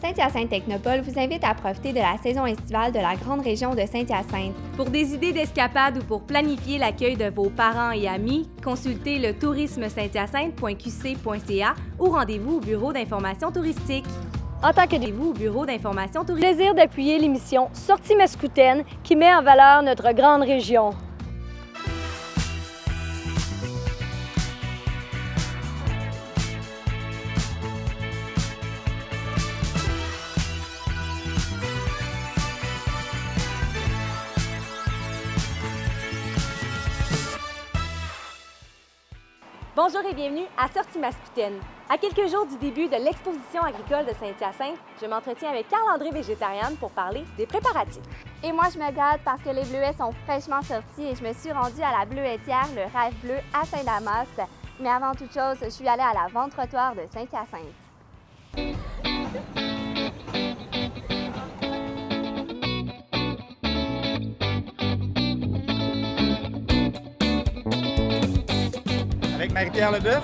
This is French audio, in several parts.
Saint-Hyacinthe Technopole vous invite à profiter de la saison estivale de la grande région de Saint-Hyacinthe. Pour des idées d'escapade ou pour planifier l'accueil de vos parents et amis, consultez le tourismesainthyacinthe.qc.ca ou rendez-vous au bureau d'information touristique. En tant que Rendez-vous au bureau d'information touristique. plaisir d'appuyer l'émission Sortie Mascoutaine qui met en valeur notre grande région. Bonjour et bienvenue à Sortie Mascoutaine. À quelques jours du début de l'exposition agricole de Saint-Hyacinthe, je m'entretiens avec Carl-André Végétarienne pour parler des préparatifs. Et moi, je me gâte parce que les bleuets sont fraîchement sortis et je me suis rendue à la bleuetière, le Rêve Bleu, à Saint-Damas. Mais avant toute chose, je suis allée à la vente-trottoir de Saint-Hyacinthe. Avec Marie-Pierre Leboeuf,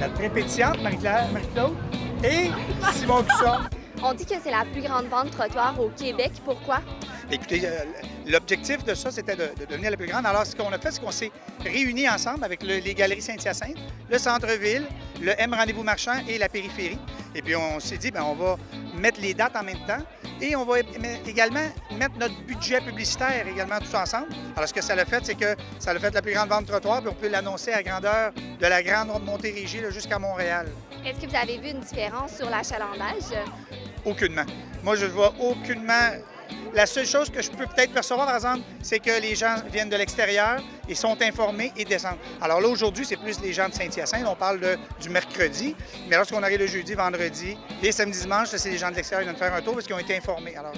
la très pétillante Marie-Claude et Simon Cusson. On dit que c'est la plus grande vente-trottoir au Québec. Pourquoi? Écoutez, l'objectif de ça, c'était de devenir la plus grande. Alors, ce qu'on a fait, c'est qu'on s'est réunis ensemble avec les Galeries Saint-Hyacinthe, le centre-ville, le M Rendez-vous Marchand et la périphérie. Et puis, on s'est dit, bien, on va mettre les dates en même temps et on va également mettre notre budget publicitaire également tous ensemble. Alors, ce que ça l'a fait, c'est que ça l'a fait la plus grande vente-trottoir, puis on peut l'annoncer à grandeur de la grande Montérégie jusqu'à Montréal. Est-ce que vous avez vu une différence sur l'achalandage? Aucunement. Moi, je ne vois aucunement. La seule chose que je peux peut-être percevoir, par exemple, c'est que les gens viennent de l'extérieur et sont informés et descendent. Alors là, aujourd'hui, c'est plus les gens de Saint-Hyacinthe. On parle du mercredi. Mais lorsqu'on arrive le jeudi, vendredi, les samedis, dimanches, c'est les gens de l'extérieur qui viennent faire un tour parce qu'ils ont été informés. Alors,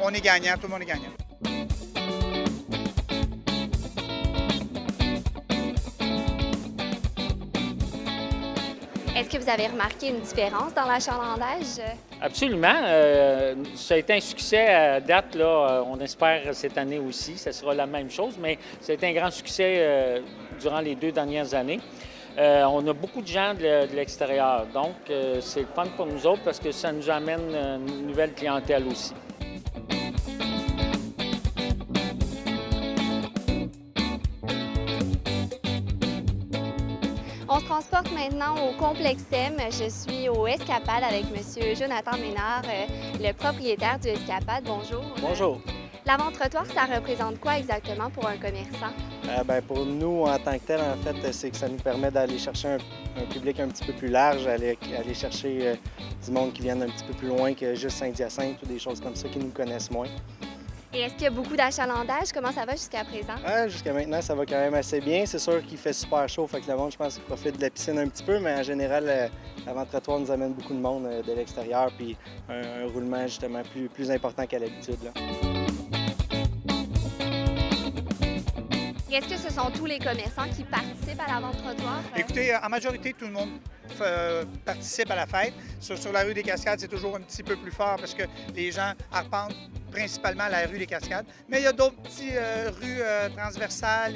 on est gagnant, tout le monde est gagnant. Est-ce que vous avez remarqué une différence dans l'achalandage? Absolument. Ça a été un succès à date. Là, on espère cette année aussi. Ce sera la même chose, mais ça a été un grand succès durant les 2 dernières années. On a beaucoup de gens de l'extérieur. Donc, c'est le fun pour nous autres parce que ça nous amène une nouvelle clientèle aussi. On se transporte maintenant au Complexe M. Je suis au Escapade avec M. Jonathan Ménard, le propriétaire du Escapade. Bonjour. Bonjour. La vente-trottoir, ça représente quoi exactement pour un commerçant? Pour nous, en tant que tel, en fait, c'est que ça nous permet d'aller chercher un public un petit peu plus large, aller chercher du monde qui viennent un petit peu plus loin que juste Saint-Hyacinthe ou des choses comme ça qui nous connaissent moins. Et est-ce qu'il y a beaucoup d'achalandage? Comment ça va jusqu'à présent? Jusqu'à maintenant, ça va quand même assez bien. C'est sûr qu'il fait super chaud, fait que le monde, je pense, qu'il profite de la piscine un petit peu, mais en général, la vente-trottoir nous amène beaucoup de monde de l'extérieur, puis un roulement justement plus important qu'à l'habitude. Est-ce que ce sont tous les commerçants qui participent à la vente-trottoir? Écoutez, en majorité, tout le monde participe à la fête. Sur la rue des Cascades, c'est toujours un petit peu plus fort parce que les gens arpentent principalement la rue des Cascades. Mais il y a d'autres petites rues transversales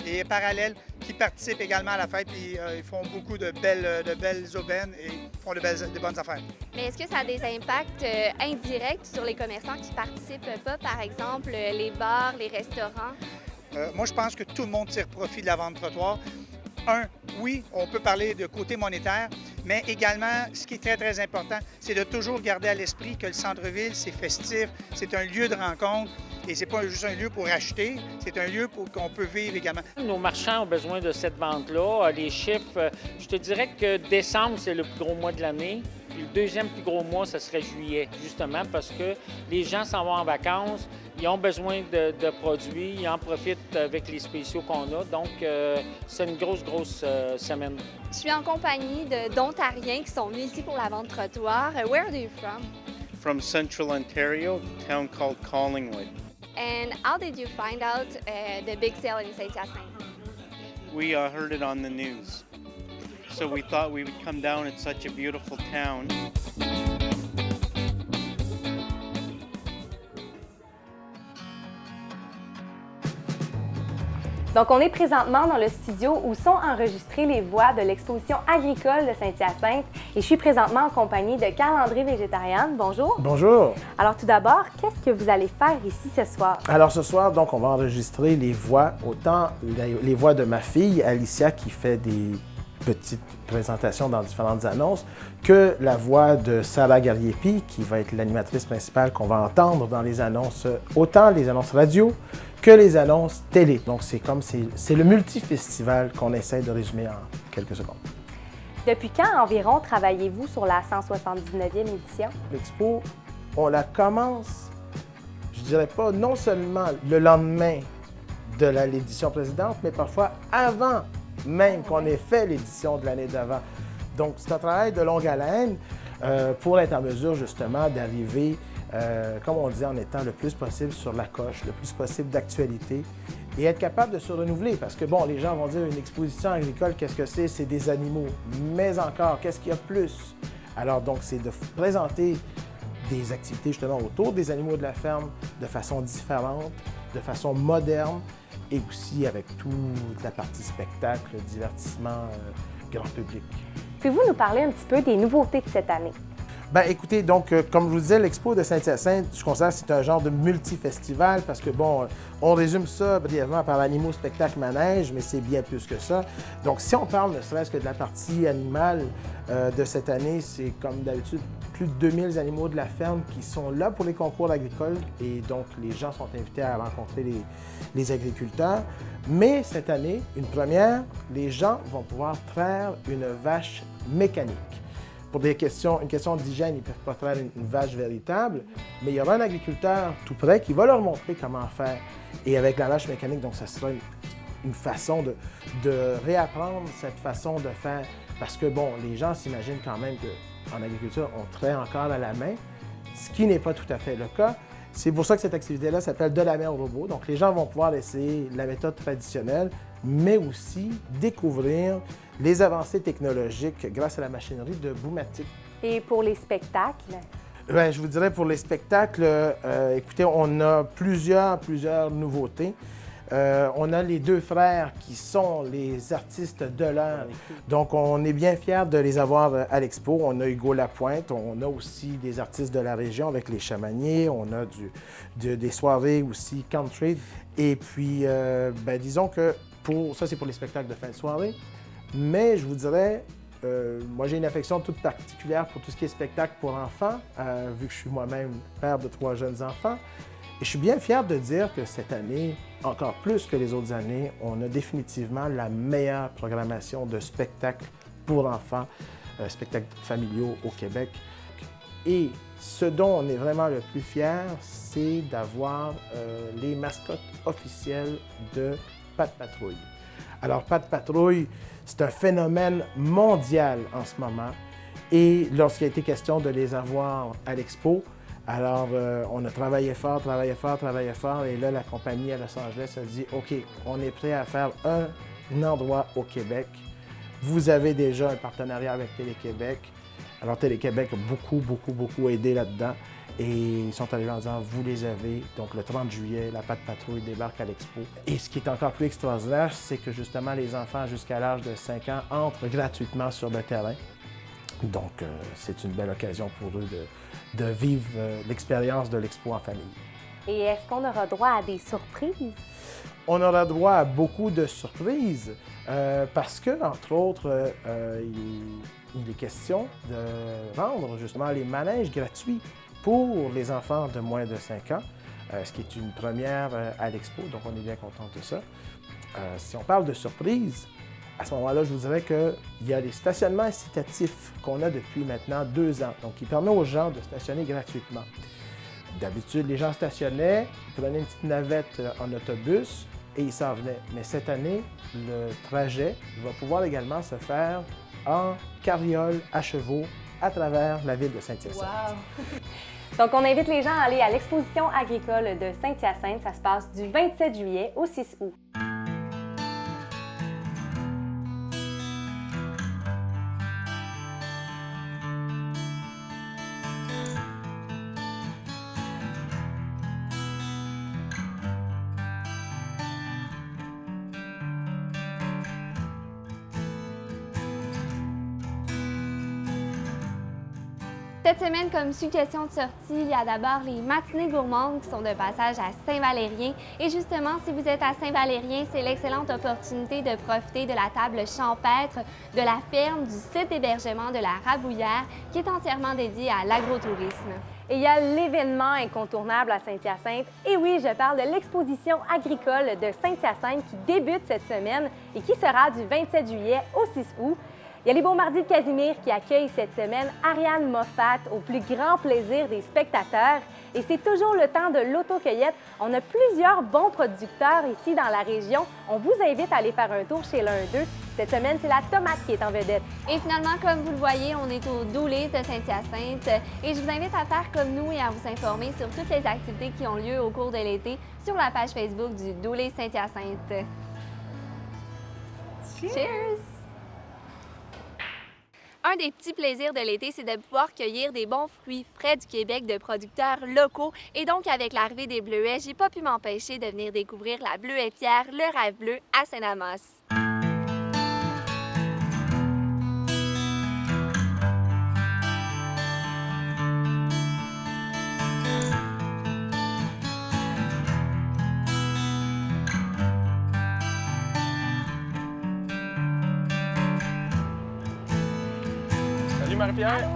et parallèles qui participent également à la fête. Puis ils font beaucoup de belles aubaines et font de bonnes affaires. Mais est-ce que ça a des impacts indirects sur les commerçants qui ne participent pas? Par exemple, les bars, les restaurants? Moi, je pense que tout le monde tire profit de la vente-trottoir. Oui, on peut parler de côté monétaire, mais également, ce qui est très, très important, c'est de toujours garder à l'esprit que le centre-ville, c'est festif, c'est un lieu de rencontre et c'est pas juste un lieu pour acheter, c'est un lieu qu'on peut vivre également. Nos marchands ont besoin de cette vente-là. Les chiffres, je te dirais que décembre, c'est le plus gros mois de l'année. Puis le deuxième plus gros mois, ce serait juillet, justement, parce que les gens s'en vont en vacances, ils ont besoin de produits, ils en profitent avec les spéciaux qu'on a. Donc, c'est une grosse semaine. Je suis en compagnie d'Ontariens qui sont venus ici pour la vente-trottoir. Where are you from? From Central Ontario, a town called Collingwood. And how did you find out the big sale in Saint-Hyacinthe? We heard it on the news. So we thought we would come down. It's such a beautiful town. Donc, on est présentement dans le studio où sont enregistrées les voix de l'exposition agricole de Saint-Hyacinthe. Et je suis présentement en compagnie de Carl-André Végétarienne. Bonjour. Bonjour. Alors tout d'abord, qu'est-ce que vous allez faire ici ce soir? Alors ce soir, donc, on va enregistrer les voix, autant les voix de ma fille, Alicia, qui fait des petites présentations dans différentes annonces, que la voix de Sarah Gariepi, qui va être l'animatrice principale qu'on va entendre dans les annonces, autant les annonces radio que les annonces télé. Donc c'est le multifestival qu'on essaie de résumer en quelques secondes. Depuis quand environ travaillez-vous sur la 179e édition? L'expo, on la commence, je dirais pas non seulement le lendemain de l'édition précédente, mais parfois avant même qu'on ait fait l'édition de l'année d'avant. Donc, c'est un travail de longue haleine pour être en mesure justement d'arriver, comme on dit, en étant le plus possible sur la coche, le plus possible d'actualité et être capable de se renouveler. Parce que, bon, les gens vont dire une exposition agricole, qu'est-ce que c'est? C'est des animaux. Mais encore, qu'est-ce qu'il y a plus? Alors, donc, c'est de présenter des activités justement autour des animaux de la ferme de façon différente, de façon moderne et aussi avec toute la partie spectacle, divertissement, grand public. Pouvez-vous nous parler un petit peu des nouveautés de cette année? Bien, écoutez, donc, comme je vous disais, l'Expo de Saint-Hyacinthe, je considère que c'est un genre de multifestival parce que, bon, on résume ça brièvement par animaux, spectacle, manège, mais c'est bien plus que ça. Donc, si on parle ne serait-ce que de la partie animale de cette année, c'est comme d'habitude plus de 2000 animaux de la ferme qui sont là pour les concours agricoles et donc les gens sont invités à rencontrer les agriculteurs. Mais cette année, une première, les gens vont pouvoir traire une vache mécanique. Pour une question d'hygiène, ils ne peuvent pas traire une vache véritable, mais il y aura un agriculteur tout près qui va leur montrer comment faire. Et avec la vache mécanique, donc ça sera une façon de réapprendre cette façon de faire. Parce que, bon, les gens s'imaginent quand même qu'en agriculture, on traite encore à la main, ce qui n'est pas tout à fait le cas. C'est pour ça que cette activité-là s'appelle de la main au robot. Donc, les gens vont pouvoir essayer la méthode traditionnelle, mais aussi découvrir les avancées technologiques grâce à la machinerie de Boumatic. Et pour les spectacles? Bien, je vous dirais pour les spectacles, écoutez, on a plusieurs nouveautés. On a les deux frères qui sont les artistes de l'heure. Donc, on est bien fiers de les avoir à l'Expo. On a Hugo Lapointe, on a aussi des artistes de la région avec les chamaniers, on a des soirées aussi country. Et puis, bien, disons que ça, c'est pour les spectacles de fin de soirée. Mais je vous dirais, moi, j'ai une affection toute particulière pour tout ce qui est spectacle pour enfants, vu que je suis moi-même père de 3 jeunes enfants. Et je suis bien fier de dire que cette année, encore plus que les autres années, on a définitivement la meilleure programmation de spectacles pour enfants, spectacles familiaux au Québec. Et ce dont on est vraiment le plus fier, c'est d'avoir les mascottes officielles de Pat' Patrouille. Alors, Pat' Patrouille, c'est un phénomène mondial en ce moment. Et lorsqu'il a été question de les avoir à l'Expo, alors on a travaillé fort, et là, la compagnie à Los Angeles a dit « OK, on est prêt à faire un endroit au Québec. Vous avez déjà un partenariat avec Télé-Québec. » Alors, Télé-Québec a beaucoup aidé là-dedans. Et ils sont arrivés en disant, vous les avez. Donc, le 30 juillet, la Pat' Patrouille débarque à l'Expo. Et ce qui est encore plus extraordinaire, c'est que justement, les enfants jusqu'à l'âge de 5 ans entrent gratuitement sur le terrain. Donc, c'est une belle occasion pour eux de vivre l'expérience de l'Expo en famille. Et est-ce qu'on aura droit à des surprises? On aura droit à beaucoup de surprises parce que, entre autres, il est question de rendre justement les manèges gratuits pour les enfants de moins de 5 ans, ce qui est une première à l'Expo, donc on est bien content de ça. Si on parle de surprise, à ce moment-là, je vous dirais qu'il y a les stationnements incitatifs qu'on a depuis maintenant 2 ans, donc qui permet aux gens de stationner gratuitement. D'habitude, les gens stationnaient, ils prenaient une petite navette en autobus et ils s'en venaient. Mais cette année, le trajet va pouvoir également se faire en carriole à chevaux à travers la ville de Saint-Hyacinthe. Wow. Donc, on invite les gens à aller à l'exposition agricole de Saint-Hyacinthe. Ça se passe du 27 juillet au 6 août. Cette semaine, comme suggestion de sortie, il y a d'abord les matinées gourmandes qui sont de passage à Saint-Valérien. Et justement, si vous êtes à Saint-Valérien, c'est l'excellente opportunité de profiter de la table champêtre de la ferme du site d'hébergement de la Rabouillère qui est entièrement dédié à l'agrotourisme. Et il y a l'événement incontournable à Saint-Hyacinthe. Et oui, je parle de l'exposition agricole de Saint-Hyacinthe qui débute cette semaine et qui sera du 27 juillet au 6 août. Il y a les Beaux Mardis de Casimir qui accueillent cette semaine Ariane Moffat au plus grand plaisir des spectateurs. Et c'est toujours le temps de l'autocueillette. On a plusieurs bons producteurs ici dans la région. On vous invite à aller faire un tour chez l'un d'eux. Cette semaine, c'est la tomate qui est en vedette. Et finalement, comme vous le voyez, on est au Doulé de Saint-Hyacinthe. Et je vous invite à faire comme nous et à vous informer sur toutes les activités qui ont lieu au cours de l'été sur la page Facebook du Doulé Saint-Hyacinthe. Cheers! Un des petits plaisirs de l'été, c'est de pouvoir cueillir des bons fruits frais du Québec de producteurs locaux. Et donc, avec l'arrivée des bleuets, j'ai pas pu m'empêcher de venir découvrir la bleuetière Le Rêve Bleu à Saint-Damas. Salut Marie-Pierre!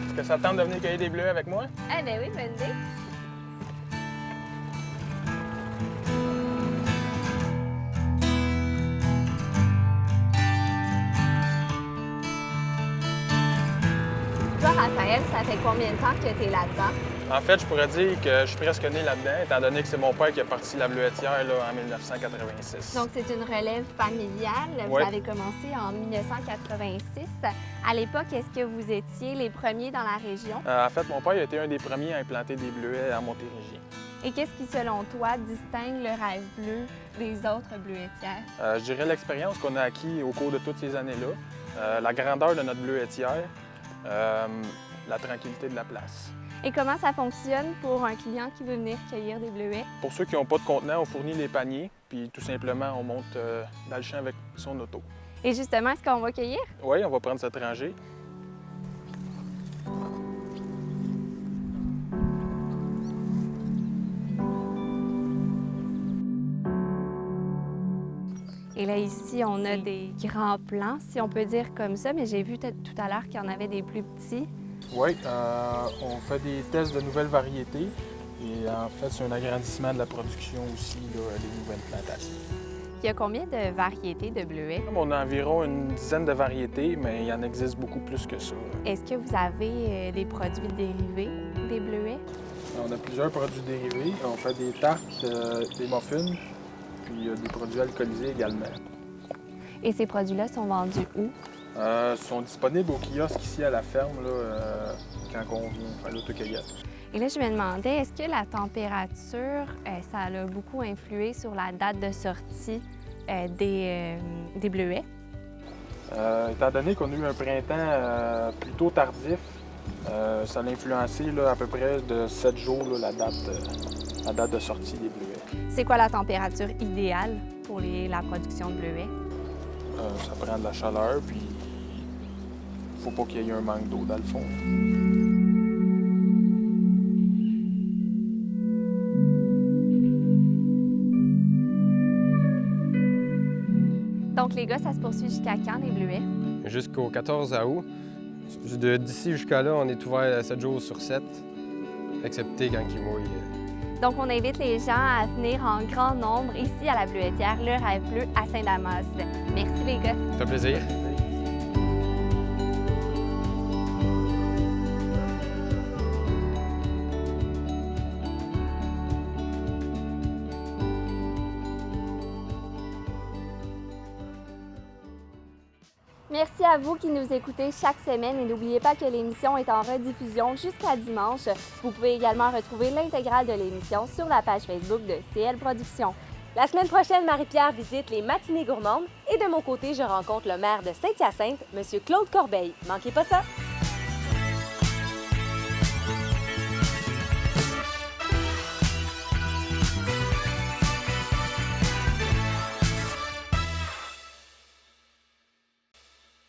Est-ce que ça te tente de venir cueillir des bleuets avec moi? Eh bien oui, bonne idée. Toi, Raphaël, ça fait combien de temps que tu es là-dedans? En fait, je pourrais dire que je suis presque né là-dedans, étant donné que c'est mon père qui a parti la bleuetière là, en 1986. Donc, c'est une relève familiale. Vous Ouais. avez commencé en 1986. À l'époque, est-ce que vous étiez les premiers dans la région? En fait, mon père a été un des premiers à implanter des bleuets à Montérégie. Et qu'est-ce qui, selon toi, distingue le Rêve Bleu des autres bleuetières? Je dirais l'expérience qu'on a acquis au cours de toutes ces années-là, la grandeur de notre bleuetière, la tranquillité de la place. Et comment ça fonctionne pour un client qui veut venir cueillir des bleuets? Pour ceux qui n'ont pas de contenant, on fournit les paniers, puis tout simplement, on monte dans le champ avec son auto. Et justement, est-ce qu'on va cueillir? Oui, on va prendre cette rangée. Et là, ici, on a des grands plants, si on peut dire comme ça, mais j'ai vu tout à l'heure qu'il y en avait des plus petits. Oui, on fait des tests de nouvelles variétés et en fait, c'est un agrandissement de la production aussi, là, des nouvelles plantations. Il y a combien de variétés de bleuets? On a environ une dizaine de variétés, mais il en existe beaucoup plus que ça. Est-ce que vous avez des produits dérivés des bleuets? On a plusieurs produits dérivés. On fait des tartes, des muffins, puis des produits alcoolisés également. Et ces produits-là sont vendus où? Sont disponibles au kiosque ici à la ferme là, quand on vient faire l'autocueillette. Et là, je me demandais, est-ce que la température, ça a beaucoup influé sur la date de sortie des bleuets? Étant donné qu'on a eu un printemps plutôt tardif, ça a influencé là, à peu près de 7 jours là, la date de sortie des bleuets. C'est quoi la température idéale pour la production de bleuets? Ça prend de la chaleur, puis il faut pas qu'il y ait un manque d'eau dans le fond. Donc, les gars, ça se poursuit jusqu'à quand, les bleuets? Jusqu'au 14 août. D'ici jusqu'à là, on est ouvert 7 jours sur 7, excepté quand il mouille. Donc, on invite les gens à venir en grand nombre ici à la bleuetière Le Rêve Bleu à Saint-Damas. Merci, les gars. Ça fait plaisir. Merci à vous qui nous écoutez chaque semaine et n'oubliez pas que l'émission est en rediffusion jusqu'à dimanche. Vous pouvez également retrouver l'intégrale de l'émission sur la page Facebook de CL Productions. La semaine prochaine, Marie-Pierre visite les matinées gourmandes et de mon côté, je rencontre le maire de Saint-Hyacinthe, M. Claude Corbeil. Manquez pas ça!